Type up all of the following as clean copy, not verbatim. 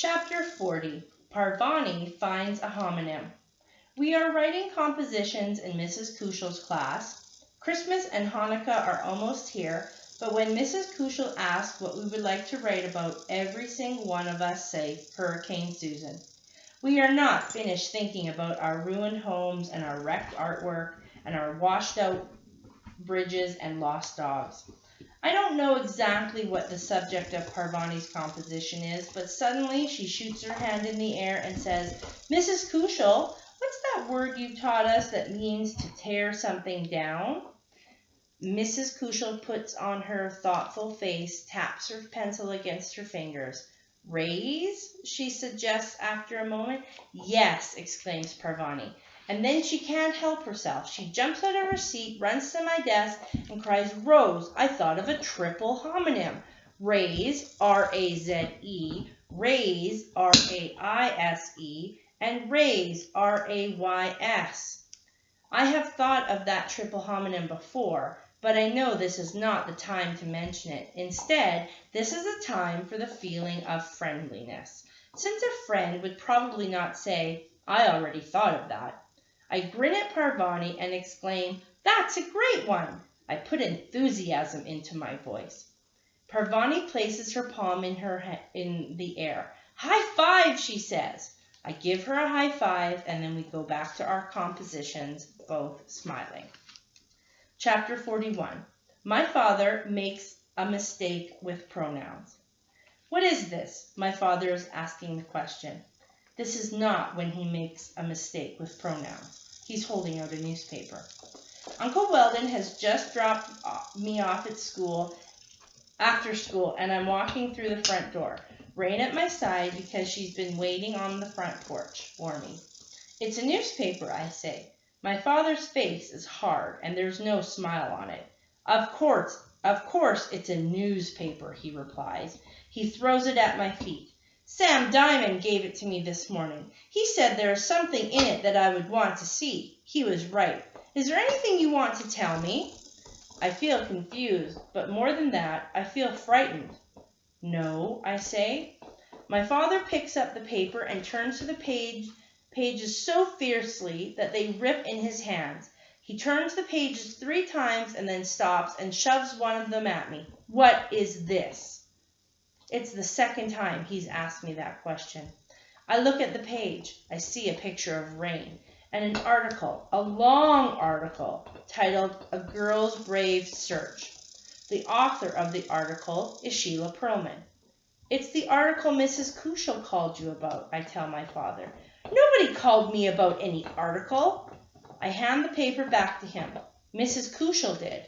Chapter 40. Parvani finds a homonym. We are writing compositions in Mrs. Kushal's class. Christmas and Hanukkah are almost here, but when Mrs. Kushal asked what we would like to write about, every single one of us say Hurricane Susan. We are not finished thinking about our ruined homes and our wrecked artwork and our washed out bridges and lost dogs. I don't know exactly what the subject of Parvani's composition is, but suddenly she shoots her hand in the air and says, "Mrs. Kushal, what's that word you taught us that means to tear something down?" Mrs. Kushal puts on her thoughtful face, taps her pencil against her fingers. "Raise?" she suggests after a moment. "Yes," exclaims Parvani. And then she can't help herself. She jumps out of her seat, runs to my desk, and cries, "Rose, I thought of a triple homonym. Raise, R-A-Z-E, raise, R-A-I-S-E, and raise, R-A-Y-S. I have thought of that triple homonym before, but I know this is not the time to mention it. Instead, this is a time for the feeling of friendliness, since a friend would probably not say, 'I already thought of that.' I grin at Parvani and exclaim, 'That's a great one!' I put enthusiasm into my voice. Parvani places her palm in the air. "High five," she says. I give her a high five, and then we go back to our compositions, both smiling. Chapter 41. My father makes a mistake with pronouns. What is this? My father is asking the question. This is not when he makes a mistake with pronouns. He's holding out a newspaper. Uncle Weldon has just dropped me off at school, after school, and I'm walking through the front door. Rain at my side because she's been waiting on the front porch for me. "It's a newspaper," I say. My father's face is hard, and there's no smile on it. Of course, it's a newspaper," he replies. He throws it at my feet. "Sam Diamond gave it to me this morning. He said there is something in it that I would want to see. He was right. Is there anything you want to tell me?" I feel confused, but more than that, I feel frightened. "No," I say. My father picks up the paper and turns to the pages so fiercely that they rip in his hands. He turns the pages 3 times and then stops and shoves one of them at me. "What is this?" It's the second time he's asked me that question. I look at the page. I see a picture of rain and an article, a long article, titled "A Girl's Brave Search." The author of the article is Sheila Perlman. "It's the article Mrs. Kushal called you about," I tell my father. "Nobody called me about any article." I hand the paper back to him. "Mrs. Kushal did."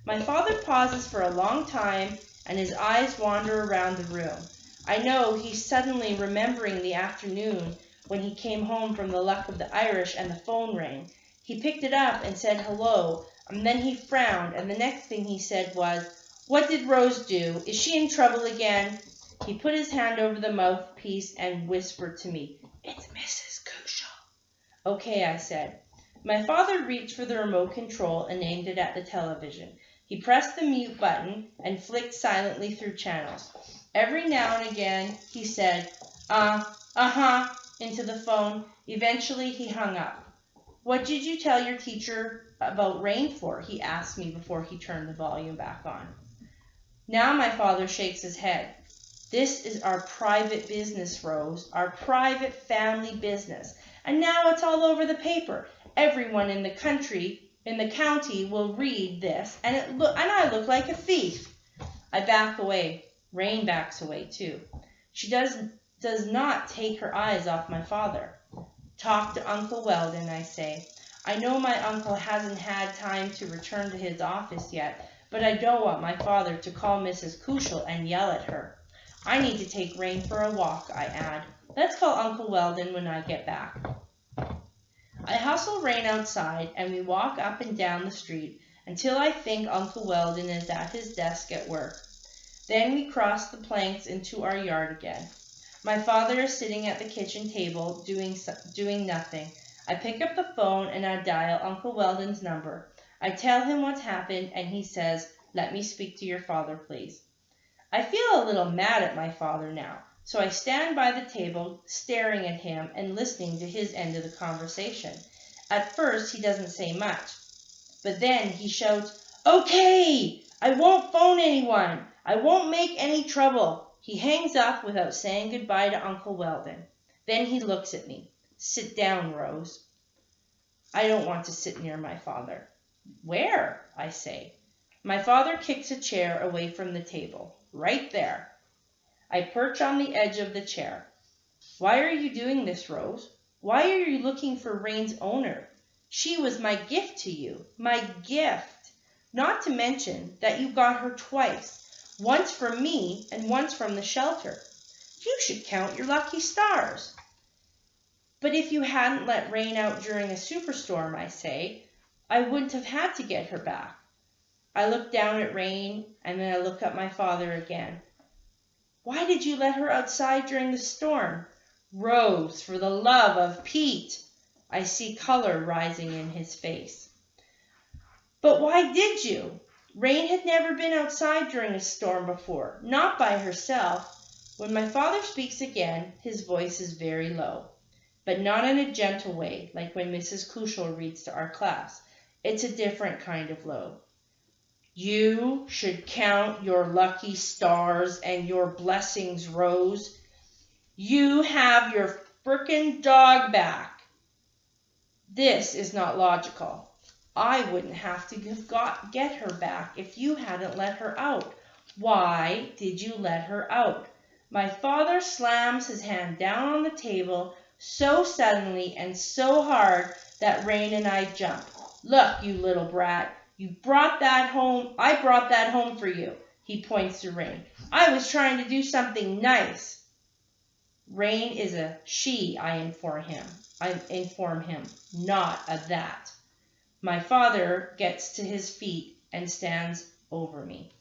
My father pauses for a long time, and his eyes wander around the room. I know he's suddenly remembering the afternoon when he came home from the Luck of the Irish and the phone rang. He picked it up and said hello, and then he frowned, and the next thing he said was, "What did Rose do? Is she in trouble again?" He put his hand over the mouthpiece and whispered to me, "It's Mrs. Kushal." "Okay," I said. My father reached for the remote control and aimed it at the television. He pressed the mute button and flicked silently through channels. Every now and again he said, uh-huh, into the phone. Eventually he hung up. "What did you tell your teacher about rain for?" he asked me before he turned the volume back on. Now my father shakes his head. "This is our private business, Rose, our private family business. And now it's all over the paper. Everyone in the county will read this, and I look like a thief." I back away. Rain backs away too. She does not take her eyes off my father. "Talk to Uncle Weldon," I say. I know my uncle hasn't had time to return to his office yet, but I don't want my father to call Mrs. Kushal and yell at her. I need to take Rain for a walk, I add. Let's call Uncle Weldon when I get back. I hustle Rain outside, and we walk up and down the street until I think Uncle Weldon is at his desk at work. Then we cross the planks into our yard again. My father is sitting at the kitchen table doing nothing. I pick up the phone and I dial Uncle Weldon's number. I tell him what's happened, and he says, "Let me speak to your father, please." I feel a little mad at my father now. So I stand by the table, staring at him and listening to his end of the conversation. At first, he doesn't say much, but then he shouts, "Okay, I won't phone anyone. I won't make any trouble." He hangs up without saying goodbye to Uncle Weldon. Then he looks at me. "Sit down, Rose." I don't want to sit near my father. "Where?" I say. My father kicks a chair away from the table. "Right there." I perch on the edge of the chair. "Why are you doing this, Rose? Why are you looking for Rain's owner? She was my gift to you. My gift. Not to mention that you got her twice. Once from me and once from the shelter. You should count your lucky stars." "But if you hadn't let Rain out during a superstorm," I say, "I wouldn't have had to get her back." I look down at Rain, and then I look at my father again. "Why did you let her outside during the storm?" "Rose, for the love of Pete!" I see color rising in his face. "But why did you?" Rain had never been outside during a storm before, not by herself. When my father speaks again, his voice is very low, but not in a gentle way like when Mrs. Kuchel reads to our class. It's a different kind of low. "You should count your lucky stars and your blessings, Rose. You have your frickin' dog back." This is not logical. I wouldn't have to get her back if you hadn't let her out. Why did you let her out? My father slams his hand down on the table so suddenly and so hard that Rain and I jump. "Look, you little brat. I brought that home for you." He points to Rain. "I was trying to do something nice." Rain is a she, I inform him, not a that. My father gets to his feet and stands over me.